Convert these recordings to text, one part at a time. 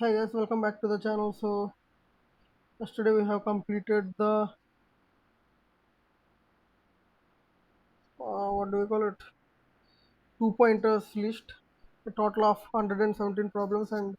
Hey guys, welcome back to the channel. So yesterday we have completed the what do we call it? Two pointers list, a total of 117 problems, and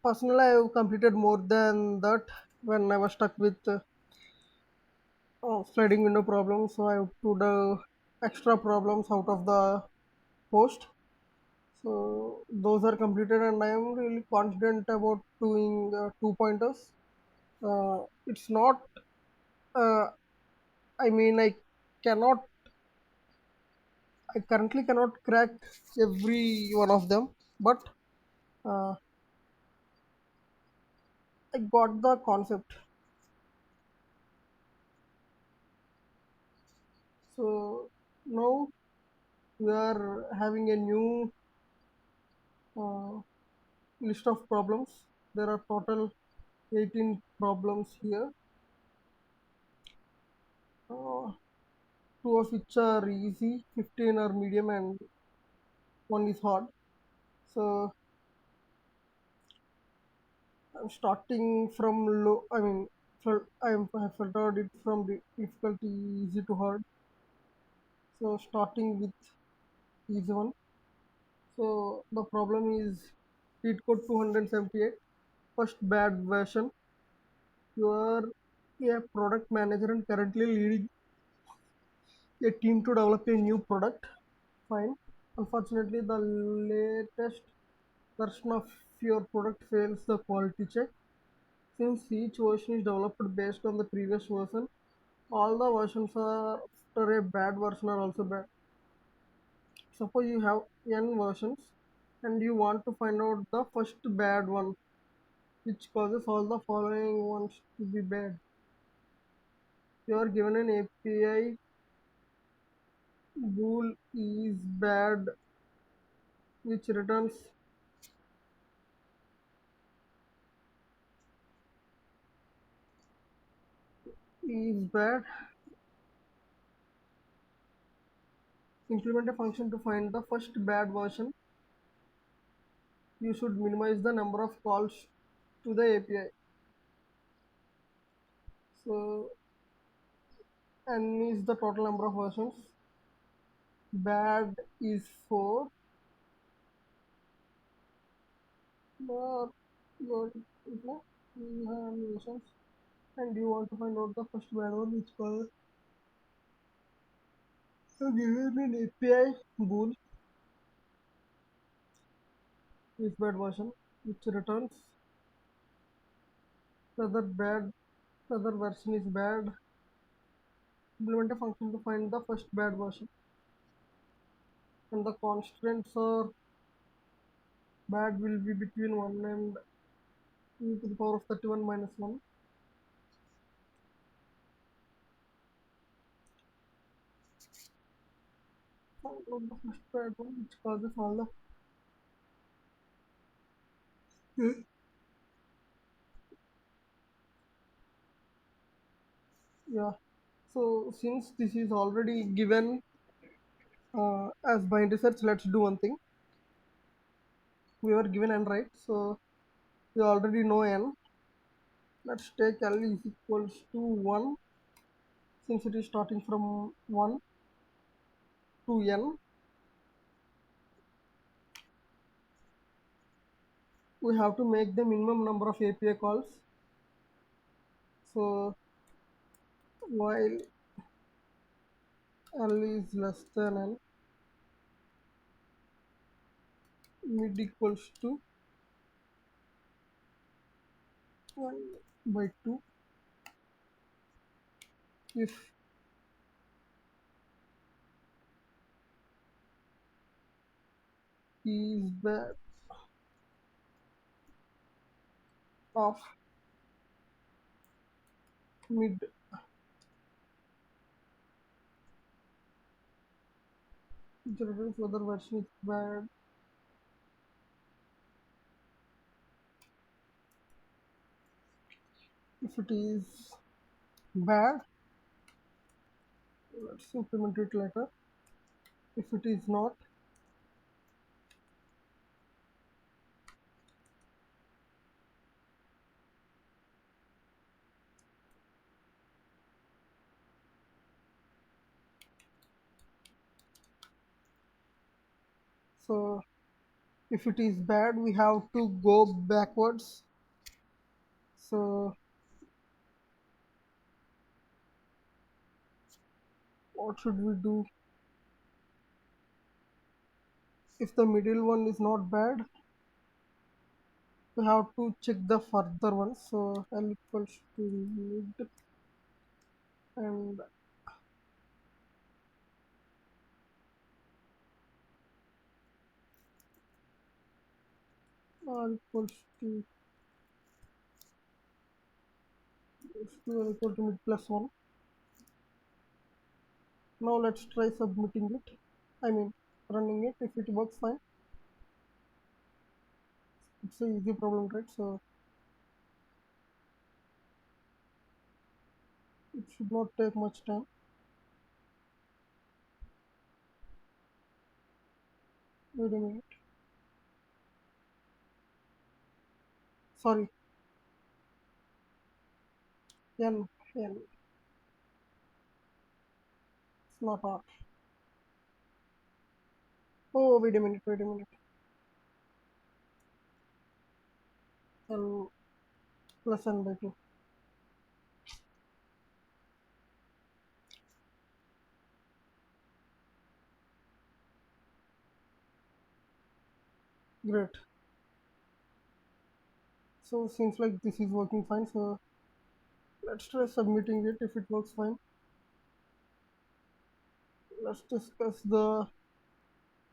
personally I have completed more than that when I was stuck with sliding window problems. So I have put extra problems out of the post. So those are completed, and I am really confident about doing two pointers. It's not. Uh, I mean, cannot I currently cannot crack every one of them, but uh, I got the concept. So now we are having a new uh, list of problems. There are total 18 problems here, uh, two of which are easy, 15 are medium, and one is hard. So I'm starting from low. I mean, I have filtered it from the difficulty easy to hard. So starting with easy one. So the problem is cheat code 278. First bad version. You are a product manager and currently leading a team to develop a new product. Fine. Unfortunately, the latest version of your product fails the quality check. Since each version is developed based on the previous version, all the versions are after a bad version are also bad. Suppose you have n versions and you want to find out the first bad one which causes all the following ones to be bad. You are given an API bool is bad which returns is bad. Implement a function to find the first bad version. You should minimize the number of calls to the API. So n is the total number of versions. Bad is 4. Or your versions, and you want to find out the first bad one which causes so given an API bool is bad version which returns the other version is bad. Implement a function to find the first bad version, and the constants are bad will be between 1 and e to the power of 31 minus 1. Find out the first bad one which causes all the yeah. So since this is already given as by research, let's do one thing. We were given n, right? So we already know n. Let's take L is equals to 1, since it is starting from 1 to n. We have to make the minimum number of API calls. So while L is less than n, mid equals to 1 by 2. If E is bad of mid, which returns whether version is bad. If it is bad, let's implement it later. If it is not, So if it is bad, we have to go backwards. So what should we do? If the middle one is not bad, we have to check the further ones. So L equals to mid and R equals to L equal to mid plus 1. Now let's try submitting it. I mean running it. If it works fine, it's an easy problem, right? So it should not take much time. Wait a minute. Sorry, N N. It's not R. Oh, wait a minute. Wait a minute. N plus N by 2. Great. So seems like this is working fine. So let's try submitting it. If it works fine, let's discuss the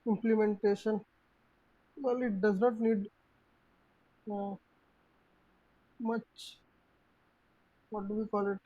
implementation. Well, it does not need uh, much. What do we call it?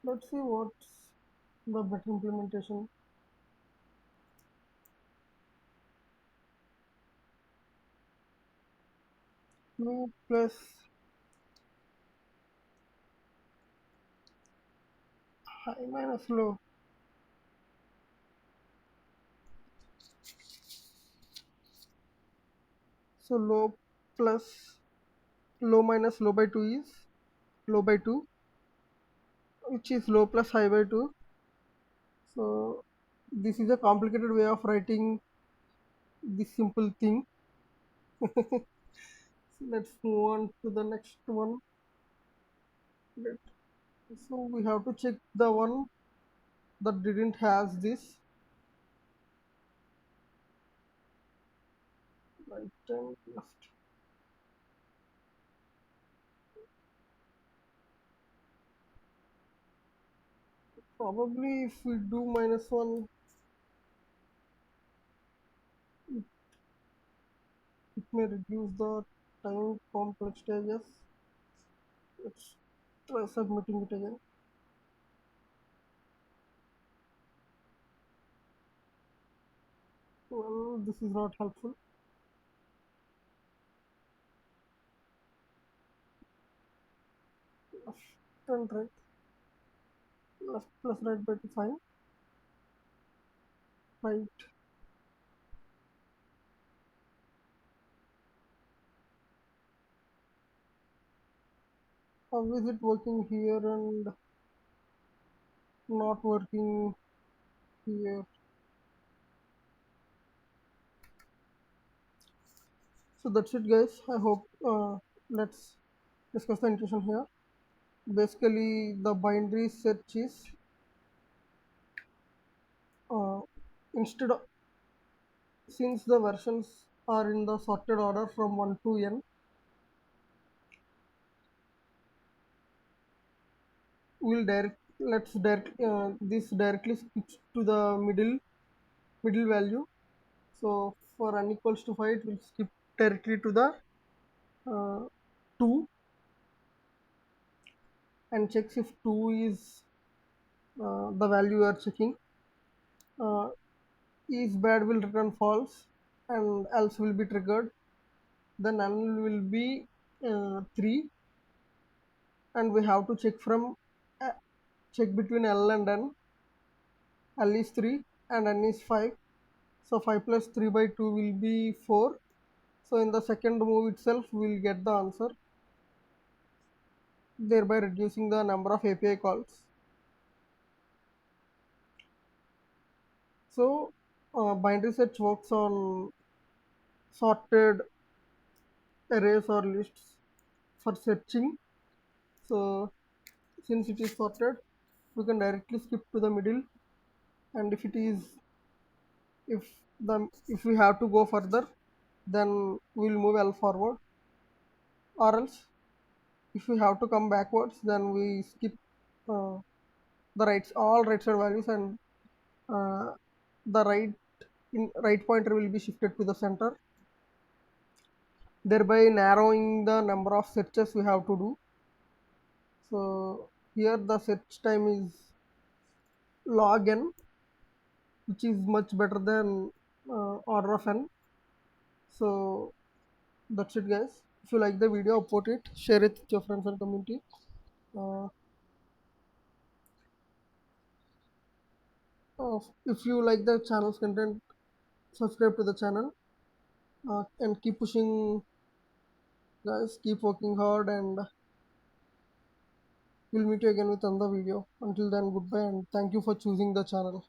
Let's see what's the better implementation. 2 plus high minus low. So plus low minus low by 2 is low by 2, which is low plus high by 2. So this is a complicated way of writing this simple thing. So let's move on to the next one. So we have to check the one that didn't has this right and left. Probably if we do minus 1, it may reduce the time complexity, I guess. Let's try submitting it again. Well, this is not helpful. Left and right. Left plus right by 2, fine. Right. How is it working here and not working here? So that's it, guys. I hope let's discuss the intention here. Basically, the binary search is uh, instead of since the versions are in the sorted order from 1 to n, we'll direct let's direct this directly skips to the middle value. So for n equals to 5, it will skip directly to the uh, 2 and checks if 2 is the value you are checking. Uh, is bad will return false and else will be triggered. Then null will be 3, and we have to check from uh, check between L and N. L is 3 and N is 5. So 5 plus 3 by 2 will be 4. So in the second move itself, we will get the answer, thereby reducing the number of API calls. So binary search works on sorted arrays or lists for searching. So since it is sorted, we can directly skip to the middle, and if if we have to go further, then we'll move L forward, or else if we have to come backwards, then we skip uh, the right side values, and uh, the right pointer will be shifted to the center, thereby narrowing the number of searches we have to do. So here the search time is log n, which is much better than order of n. So that's it, guys. If you like the video, upvote it, share it with your friends and community. uh, if you like the channel's content, subscribe to the channel, and keep pushing, guys. Keep working hard, and we'll meet you again with another video. Until then, goodbye, and thank you for choosing the channel.